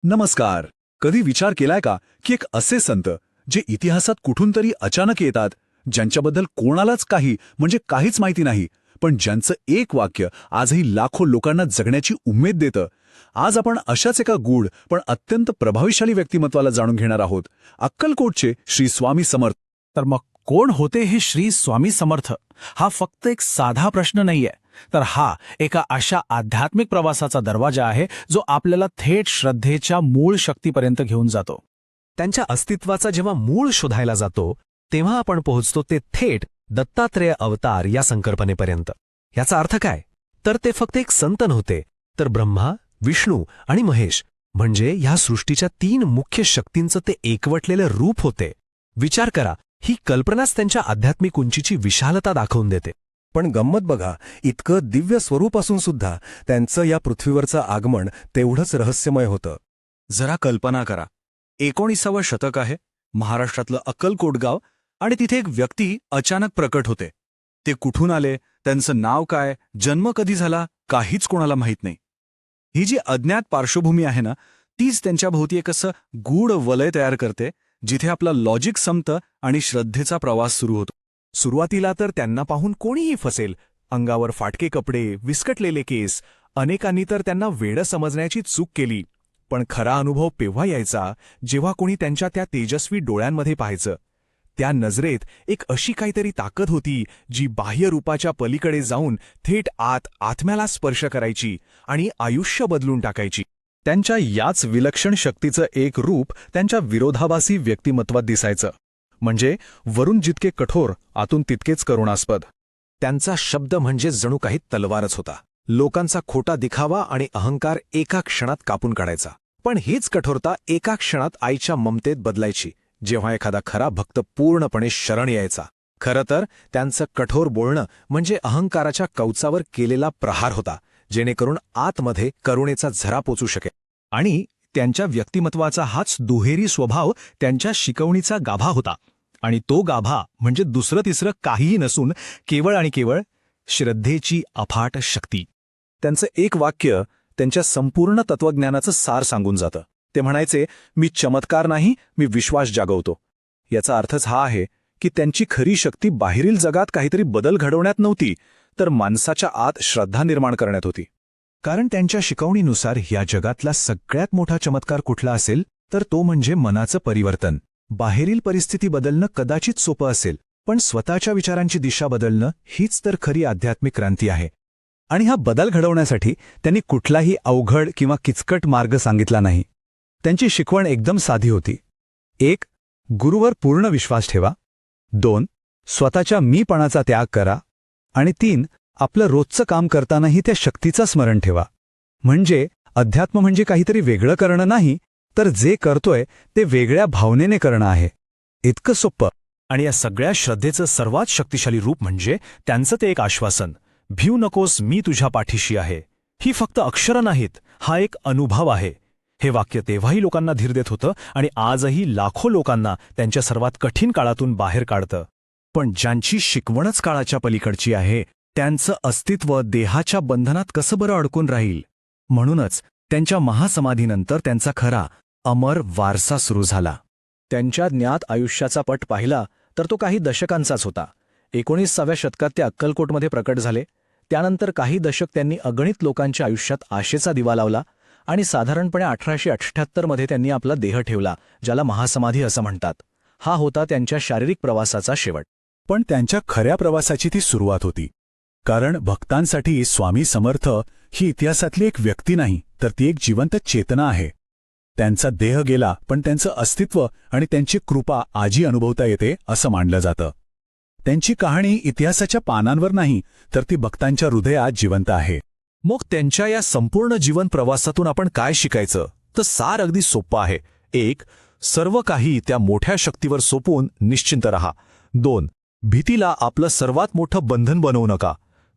नमस्कार. कधी विचार केलाय का की एक असे संत जे इतिहासात कुठून तरी अचानक येतात, ज्यांच्याबद्दल कोणालाच काहीच माहिती नाही, पण ज्यांचं एक वाक्य आजही लाखो लोकांना जगण्याची उमेद देतं. आज आपण अशाच एका गूढ पण अत्यंत प्रभावशाली व्यक्तिमत्वाला जाणून घेणार आहोत. अक्कलकोटचे श्री स्वामी समर्थ. तर मग कोण होते हे श्री स्वामी समर्थ? हा फक्त एक साधा प्रश्न नाहीये, तर हा एका अशा आध्यात्मिक प्रवासाचा दरवाजा आहे जो आपल्याला थेट श्रद्धेच्या मूळ शक्तीपर्यंत घेऊन जातो. त्यांच्या अस्तित्वाचा जेव्हा मूळ शोधायला जातो तेव्हा आपण पोहोचतो ते थेट दत्तात्रेय अवतार या संकल्पनेपर्यंत. याचा अर्थ काय? तर ते फक्त एक संत नव्हते, तर ब्रह्मा, विष्णू आणि महेश म्हणजे ह्या सृष्टीच्या 3 मुख्य शक्तींचं ते एकवटलेलं रूप होते. विचार करा, ही कल्पनाच त्यांच्या आध्यात्मिक उंचीची विशालता दाखवून देते. पण गंमत बघा, इतकं दिव्य स्वरूप असून सुद्धा त्यांचं या पृथ्वीवरचं आगमन तेवढंच रहस्यमय होतं. जरा कल्पना करा, 19वं शतक आहे, महाराष्ट्रातलं अक्कलकोट गाव, आणि तिथे एक व्यक्ती अचानक प्रकट होते. ते कुठून आले, त्यांचं नाव काय, जन्म कधी झाला, काहीच कोणाला माहीत नाही. ही जी अज्ञात पार्श्वभूमी आहे ना, तीच त्यांच्या भोवती एक असं गूढ वलय तयार करते, जिथे आपला लॉजिक संपतं आणि श्रद्धेचा प्रवास सुरू होतो. सुरुवातीला तर त्यांना पाहून कोणीही फसेल. अंगावर फाटके कपडे, विस्कटलेले केस. अनेकांनी तर त्यांना वेडं समजण्याची चूक केली. पण खरा अनुभव तेव्हा यायचा जेव्हा कोणी त्यांच्या त्या तेजस्वी डोळ्यांमध्ये पाहायचं. त्या नजरेत एक अशी काहीतरी ताकद होती जी बाह्य रूपाच्या पलीकडे जाऊन थेट आत्म्याला स्पर्श करायची आणि आयुष्य बदलून टाकायची. त्यांच्या याच विलक्षण शक्तीचं एक रूप त्यांच्या विरोधाभासी व्यक्तिमत्वात दिसायचं. म्हणजे वरून जितके कठोर, आतून तितकेच करुणास्पद. त्यांचा शब्द म्हणजे जणू काही तलवारच होता. लोकांचा खोटा दिखावा आणि अहंकार एका क्षणात कापून काढायचा. पण हीच कठोरता एका क्षणात आईच्या ममतेत बदलायची जेव्हा एखादा खरा भक्त पूर्णपणे शरण यायचा. खरं तर त्यांचं कठोर बोलणं म्हणजे अहंकाराच्या कवचावर केलेला प्रहार होता, जेणेकरून आतमध्ये करुणेचा झरा पोचू शकेल. आणि त्यांच्या व्यक्तिमत्वाचा हाच दुहेरी स्वभाव त्यांच्या शिकवणीचा गाभा होता. आणि तो गाभा म्हणजे दुसरं तिसरं काहीही नसून केवळ आणि केवळ श्रद्धेची अफाट शक्ती. त्यांचं एक वाक्य त्यांच्या संपूर्ण तत्वज्ञानाचं सार सांगून जातं. ते म्हणायचे, मी चमत्कार नाही, मी विश्वास जागवतो. याचा अर्थच हा आहे की त्यांची खरी शक्ती बाहेरील जगात काहीतरी बदल घडवण्यात नव्हती, तर माणसाच्या आत श्रद्धा निर्माण करण्यात होती. कारण त्यांच्या शिकवणीनुसार या जगातला सगळ्यात मोठा चमत्कार कुठला असेल तर तो म्हणजे मनाचं परिवर्तन. बाहेरील परिस्थिती बदलणं कदाचित सोपं असेल, पण स्वतःच्या विचारांची दिशा बदलणं हीच तर खरी आध्यात्मिक क्रांती आहे. आणि हा बदल घडवण्यासाठी त्यांनी कुठलाही अवघड किंवा किचकट मार्ग सांगितला नाही. त्यांची शिकवण एकदम साधी होती. 1. गुरूवर पूर्ण विश्वास ठेवा. 2. स्वतःच्या मीपणाचा त्याग करा. आणि 3. आपलं रोजचं काम करतानाही त्या शक्तीचं स्मरण ठेवा. म्हणजे अध्यात्म म्हणजे काहीतरी वेगळं करणं नाही, तर जे करतोय ते वेगळ्या भावनेने करणं आहे. इतकं सोपं. आणि या सगळ्या श्रद्धेचं सर्वात शक्तिशाली रूप म्हणजे त्यांचं ते एक आश्वासन, भिऊ नकोस, मी तुझ्या पाठीशी आहे. ही फक्त अक्षरं नाहीत, हा एक अनुभव आहे. हे वाक्य तेव्हाही लोकांना धीर देत होतं आणि आजही लाखो लोकांना त्यांच्या सर्वात कठीण काळातून बाहेर काढतं. पण ज्यांची शिकवणच काळाच्या पलीकडची आहे, त्यांचं अस्तित्व देहाच्या बंधनात कसं बरं अडकून राहील? म्हणूनच त्यांच्या महासमाधीनंतर त्यांचा खरा अमर वारसा सुरू झाला. त्यांच्या ज्ञात आयुष्याचा पट पाहिला तर तो काही दशकांचाच होता. 19व्या शतकात ते अक्कलकोटमध्ये प्रकट झाले. त्यानंतर काही दशक त्यांनी अगणित लोकांच्या आयुष्यात आशेचा दिवा लावला आणि साधारणपणे 1878मध्ये त्यांनी आपला देह ठेवला, ज्याला महासमाधी असं म्हणतात. हा होता त्यांच्या शारीरिक प्रवासाचा शेवट. पण त्यांच्या खऱ्या प्रवासाची ती सुरुवात होती. कारण भक्तांसाठी स्वामी समर्थ ही इतिहासातली एक व्यक्ती नाही, तर ती एक जिवंत चेतना आहे. त्यांचा देह गेला, पण त्यांचं अस्तित्व आणि त्यांची कृपा आजी अनुभवता येते असं मानलं जातं. त्यांची कहाणी इतिहासाच्या पानांवर नाही, तर ती भक्तांच्या हृदयात जिवंत आहे. मग त्यांच्या या संपूर्ण जीवन प्रवासातून आपण काय शिकायचं? तर सार अगदी सोपं आहे. 1. सर्व काही त्या मोठ्या शक्तीवर सोपवून निश्चिंत रहा. 2. भीतीला आपलं सर्वात मोठं बंधन बनवू नका.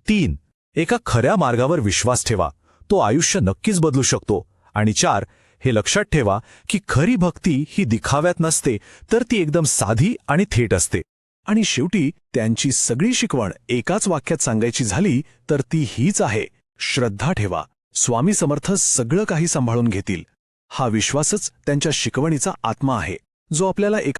3. एका खऱ्या मार्गावर विश्वास ठेवा, तो आयुष्य नक्कीच बदलू शकतो. आणि 4. हे लक्षात ठेवा की खरी भक्ती ही दिखाव्यात नसते, तर ती एकदम साधी आणि थेट असते. आणि शेवटी त्यांची सगळी शिकवण एकाच वाक्यात सांगायची झाली तर ती हीच आहे, श्रद्धा ठेवा. स्वामी समर्थ सगळं काही सांभाळून घेतील. हा विश्वासच त्यांच्या शिकवणीचा आत्मा आहे, जो आपल्याला